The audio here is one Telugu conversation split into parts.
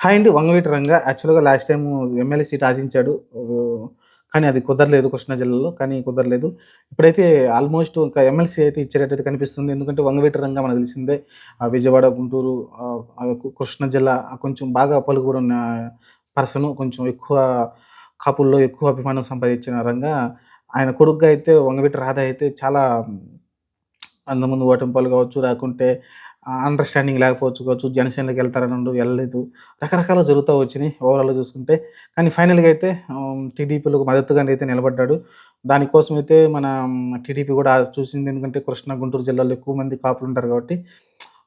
హాయ్ అండి. వంగవీటి రంగా యాక్చువల్‌గా లాస్ట్ టైము ఎమ్మెల్యే సీట్ ఆశించాడు. కానీ అది కుదరలేదు కృష్ణా జిల్లాలో. కానీ కుదరలేదు. ఇప్పుడైతే ఆల్మోస్ట్ ఒక ఎమ్మెల్సీ అయితే ఇచ్చేటట్టయితే కనిపిస్తుంది. ఎందుకంటే వంగవీటి రంగా మనకు తెలిసిందే. విజయవాడ, గుంటూరు కృష్ణా జిల్లా కొంచెం బాగా పలుకుబడి ఉన్న పర్సను. కొంచెం ఎక్కువ కాపుల్లో ఎక్కువ అభిమానం సంపాదించిన రంగా. ఆయన కొడుకుగా అయితే వంగవీటి రాధ అయితే చాలా అంతకుముందు ఓటమి పాలు కావచ్చు, లేకుంటే అండర్‌స్టాండింగ్ లేకపోవచ్చు కావచ్చు, జనసేనలోకి వెళ్తారనడం వెళ్ళలేదు. రకరకాలుగా జరుగుతా వచ్చినియి ఓవరాల్‌గా చూసుకుంటే. కానీ ఫైనల్‌గా అయితే టీడీపీలకు మద్దతుగానైతే నిలబడ్డాడు. దానికోసమైతే మన టీడీపీ కూడా చూసింది. ఎందుకంటే కృష్ణా, గుంటూరు జిల్లాలో ఎక్కువ మంది కాపులుంటారు కాబట్టి,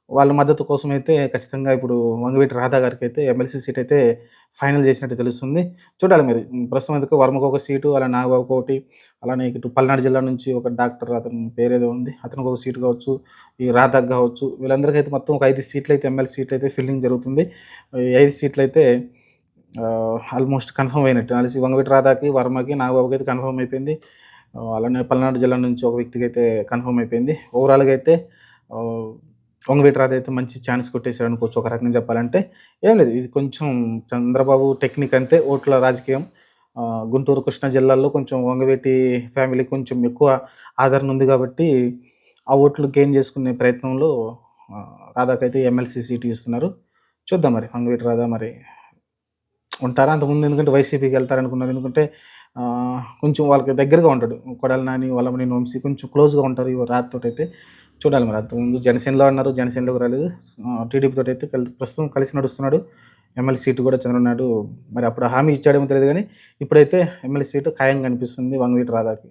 వాళ్ళ మద్దతు కోసమైతే ఖచ్చితంగా ఇప్పుడు వంగవీటి రాధా గారికైతే ఎమ్మెల్సీ సీట్ అయితే ఫైనల్ చేసినట్టు తెలుస్తుంది. చూడాలి మరి. ప్రస్తుతం అయితే వర్మకు ఒక సీటు, అలా నాగబాబుకి ఒకటి, అలానే ఇటు పల్నాడు జిల్లా నుంచి ఒక డాక్టర్ అతని పేరేదో ఉంది. అతనికి ఒక సీట్ కావచ్చు, ఈ రాధాకి కావచ్చు, వీళ్ళందరికైతే మొత్తం ఒక 5 సీట్లయితే ఎమ్మెల్సీ సీట్లయితే ఫిల్లింగ్ జరుగుతుంది. ఈ 5 సీట్లయితే ఆల్మోస్ట్ కన్ఫర్మ్ అయినట్టు. కలిసి వంగవీటి రాధాకి, వర్మకి, నాగబాబుకి అయితే కన్ఫర్మ్ అయిపోయింది. అలానే పల్నాడు జిల్లా నుంచి ఒక వ్యక్తికైతే కన్ఫర్మ్ అయిపోయింది. ఓవరాల్‌గా అయితే ఆహ్, వంగవీటి రాధ అయితే మంచి ఛాన్స్ కొట్టేసాడనుకోవచ్చు ఒక రకంగా చెప్పాలంటే. ఏం లేదు, ఇది కొంచెం చంద్రబాబు టెక్నిక్ అంతే, ఓట్ల రాజకీయం. గుంటూరు, కృష్ణా జిల్లాల్లో కొంచెం వంగవీటి ఫ్యామిలీకి కొంచెం ఎక్కువ ఆదరణ ఉంది కాబట్టి, ఆ ఓట్లు గెయిన్ చేసుకునే ప్రయత్నంలో రాధాకైతే ఎమ్మెల్సీ సీట్ ఇస్తున్నారు. చూద్దాం మరి వంగవీటి రాధా మరి ఉంటారా? అంతకుముందు ఎందుకంటే వైసీపీకి వెళ్తారనుకున్నారు. ఎందుకంటే కొంచెం వాళ్ళకి దగ్గరగా ఉంటాడు. కొడాలి నాని, వల్లభనేని వంశీ కొంచెం క్లోజ్‌గా ఉంటారు ఈ రాధాతోటైతే. చూడాలి మరి. అంతకుముందు జనసేనలో అన్నారు, జనసేనలోకి రాలేదు. టీడీపీ తోటైతే ప్రస్తుతం కలిసి నడుస్తున్నాడు. ఎమ్మెల్సీ సీటు కూడా చంద్రబాబు నాయుడు మరి అప్పుడు హామీ ఇచ్చాడేమో తెలీదు గానీ, ఇప్పుడైతే ఎమ్మెల్సీ సీటు ఖాయంగా అనిపిస్తుంది వంగవీటి రాధాకి.